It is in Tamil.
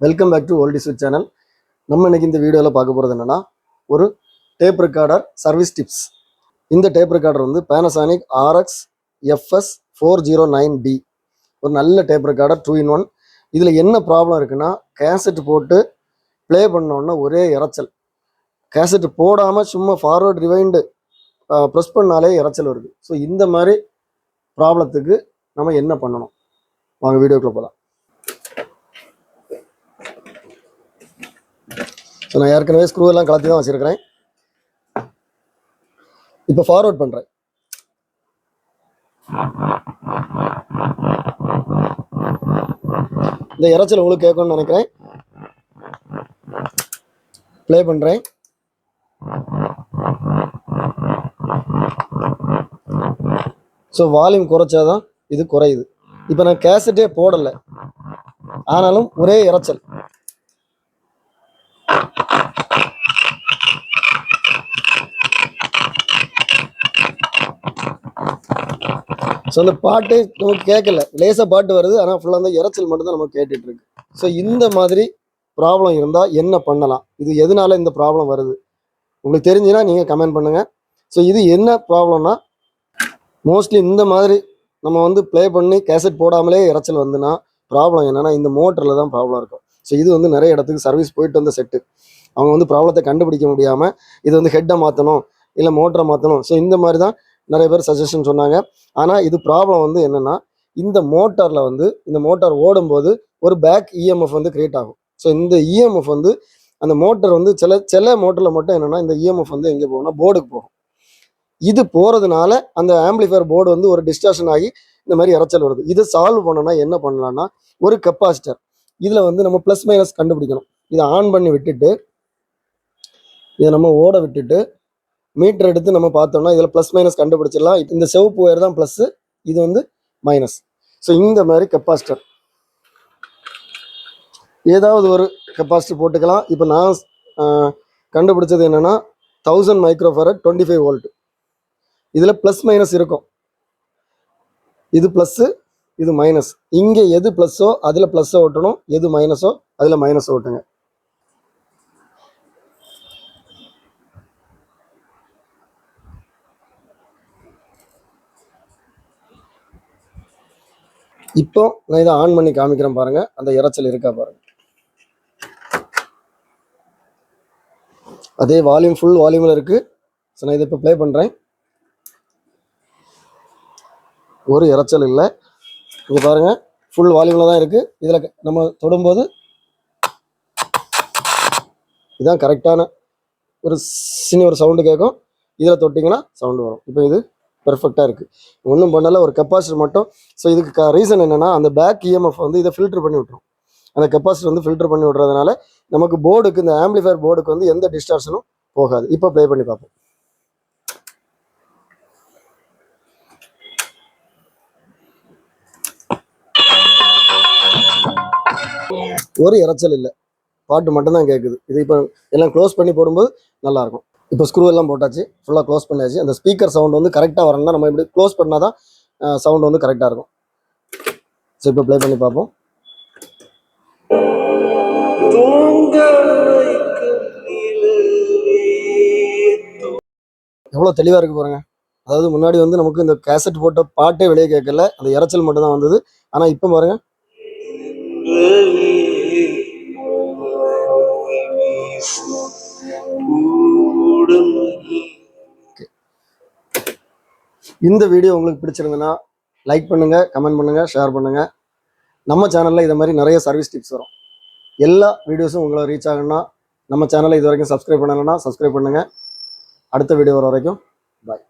வெல்கம் பேக் டு ஓல்டி ஸ்விட்ச் சேனல். நம்ம இன்னைக்கு இந்த வீடியோவில் பார்க்க போகிறது என்னன்னா, ஒரு டேப் ரெக்கார்டர் சர்வீஸ் டிப்ஸ். இந்த டேப் ரெக்கார்டர் வந்து Panasonic RX FS 409D, ஒரு நல்ல டேப் ரெக்கார்டர், 2-in-1. இதில் என்ன ப்ராப்ளம் இருக்குன்னா, கேசட் போட்டு ப்ளே பண்ணோன்னா ஒரே இறைச்சல். கேசட் போடாமல் சும்மா ஃபார்வர்ட் ரிவைண்டு ப்ரெஸ் பண்ணாலே இறைச்சல் வருது. ஸோ இந்த மாதிரி ப்ராப்ளத்துக்கு நம்ம என்ன பண்ணணும், வாங்க வீடியோக்குள்ளே போகலாம். ஸோ நான் ஏற்கனவே ஸ்க்ரூ எல்லாம் கலத்தி தான் வச்சுருக்கிறேன். இப்போ ஃபார்வர்ட் பண்ணுறேன். இந்த இறைச்சல் உங்களுக்கு கேட்கணும்னு நினைக்கிறேன். ப்ளே பண்ணுறேன். ஸோ வால்யூம் குறைச்சாதான் இது குறையுது. இப்போ நான் கேசட்டே போடலை, ஆனாலும் ஒரே இறைச்சல். ஸோ அந்த பாட்டு நமக்கு கேட்கல, லேசாக பாட்டு வருது, ஆனால் ஃபுல்லாக அந்த இறைச்சல் மட்டும்தான் நமக்கு கேட்டுட்டு இருக்கு. ஸோ இந்த மாதிரி ப்ராப்ளம் இருந்தால் என்ன பண்ணலாம், இது எதனால இந்த ப்ராப்ளம் வருது உங்களுக்கு தெரிஞ்சுன்னா நீங்கள் கமெண்ட் பண்ணுங்கள். ஸோ இது என்ன ப்ராப்ளம்னா, மோஸ்ட்லி இந்த மாதிரி நம்ம வந்து ப்ளே பண்ணி கேசட் போடாமலே இறைச்சல் வந்துன்னா ப்ராப்ளம் என்னென்னா, இந்த மோட்டரில் தான் ப்ராப்ளம் இருக்கும். ஸோ இது வந்து நிறைய இடத்துக்கு சர்வீஸ் போயிட்டு வந்த செட்டு, அவங்க வந்து ப்ராப்ளத்தை கண்டுபிடிக்க முடியாமல் இது வந்து ஹெட்டை மாற்றணும் இல்லை மோட்டரை மாற்றணும், ஸோ இந்த மாதிரி தான் நிறைய பேர் சஜஷன் சொன்னாங்க. ஆனால் இது ப்ராப்ளம் வந்து என்னென்னா, இந்த மோட்டாரில் வந்து இந்த மோட்டார் ஓடும்போது ஒரு பேக் இஎம்எஃப் வந்து கிரியேட் ஆகும். ஸோ இந்த இஎம்எஃப் வந்து அந்த மோட்டர் வந்து சில மோட்டரில் மட்டும் என்னென்னா, இந்த இஎம்எஃப் வந்து எங்கே போகும்னா போர்டுக்கு போகும். இது போகிறதுனால அந்த ஆம்பிளிஃபையர் போர்டு வந்து ஒரு டிஸ்டார்ஷன் ஆகி இந்த மாதிரி இறைச்சல் வருது. இதை சால்வ் பண்ணணும்னா என்ன பண்ணலாம்னா, ஒரு கெப்பாசிட்டர் இதில் வந்து நம்ம ப்ளஸ் மைனஸ் கண்டுபிடிக்கணும். இதை ஆன் பண்ணி விட்டுட்டு இதை நம்ம ஓட விட்டுட்டு மீட்டர் எடுத்து நம்ம பார்த்தோம்னா இதில் ப்ளஸ் மைனஸ் கண்டுபிடிச்சிடலாம். இந்த சிவப்பு ஒயர் தான் ப்ளஸ்ஸு, இது வந்து மைனஸ். ஸோ இந்த மாதிரி கெப்பாசிட்டர் ஏதாவது ஒரு கெப்பாசிட்டர் போட்டுக்கலாம். இப்போ நான் கண்டுபிடிச்சது என்னென்னா 1000 மைக்ரோஃபாரட் 25 வோல்ட். இதில் ப்ளஸ் மைனஸ் இருக்கும். இது ப்ளஸ்ஸு, இது மைனஸ். இங்கே எது ப்ளஸ்ஸோ அதில் ப்ளஸ்ஸை ஓட்டணும், எது மைனஸோ அதில் மைனஸ் ஓட்டுங்க. இப்போ நான் இதை ஆன் பண்ணி காமிக்கிறேன் பாருங்கள், அந்த இறைச்சல் இருக்கா பாருங்கள். அதே வால்யூம் ஃபுல் வால்யூமில் இருக்குது. ஸோ நான் இதை இப்போ ப்ளே பண்ணுறேன். ஒரு இறைச்சல் இல்லை. இங்கே பாருங்கள், ஃபுல் வால்யூமில் தான் இருக்குது. இதில் நம்ம தொடும்போது இதுதான் கரெக்டான ஒரு சின்ன ஒரு சவுண்டு கேட்கும். இதில் தொட்டிங்கன்னா சவுண்டு வரும். இப்போ இது பெர்ஃபெக்டாக இருக்குது, ஒன்றும் பண்ணலை, ஒரு கெப்பாசிட்டர் மட்டும். ஸோ இதுக்கு ரீசன் என்னென்னா, அந்த பேக் இஎம்எஃப் வந்து இதை ஃபில்டர் பண்ணி விட்டுரும். அந்த கெப்பாசிட்டர் வந்து ஃபில்டர் பண்ணி விட்றதுனால நமக்கு போர்டுக்கு, இந்த ஆம்பிளிஃபையர் போர்டுக்கு வந்து எந்த டிஸ்டார்ஷனும் போகாது. இப்போ ப்ளே பண்ணி பார்ப்போம். ஒரு இறைச்சல் இல்லை, பாட்டு மட்டும்தான் கேட்குது. இது இப்போ எல்லாம் க்ளோஸ் பண்ணி போடும்போது நல்லாயிருக்கும். இப்போ ஸ்க்ரூ எல்லாம் போட்டாச்சு, ஃபுல்லாக க்ளோஸ் பண்ணியாச்சு. அந்த ஸ்பீக்கர் சவுண்ட் வந்து கரெக்டாக வரணும்னா நம்ம இப்படி க்ளோஸ் பண்ணால் தான் சவுண்ட் வந்து கரெக்டாக இருக்கும். ஸோ இப்போ ப்ளே பண்ணி பார்ப்போம். எவ்வளோ தெளிவாக இருக்குது பாருங்க. அதாவது முன்னாடி வந்து நமக்கு இந்த கேசட் போட்ட பாட்டே வெளியே கேட்கல, அந்த இறைச்சல் மட்டும் தான் வந்தது. ஆனால் இப்போ பாருங்க, இந்த வீடியோ உங்களுக்கு பிடிச்சிருந்ததுன்னா லைக் பண்ணுங்கள், கமெண்ட் பண்ணுங்கள், ஷேர் பண்ணுங்கள். நம்ம சேனலில் இதை மாதிரி நிறைய சர்வீஸ் டிப்ஸ் வரும். எல்லா வீடியோஸும் உங்களை ரீச் ஆகணும்னா நம்ம சேனலை இது வரைக்கும் சப்ஸ்கிரைப் பண்ணலைன்னா சப்ஸ்கிரைப் பண்ணுங்கள். அடுத்த வீடியோ வர வரைக்கும் பாய்.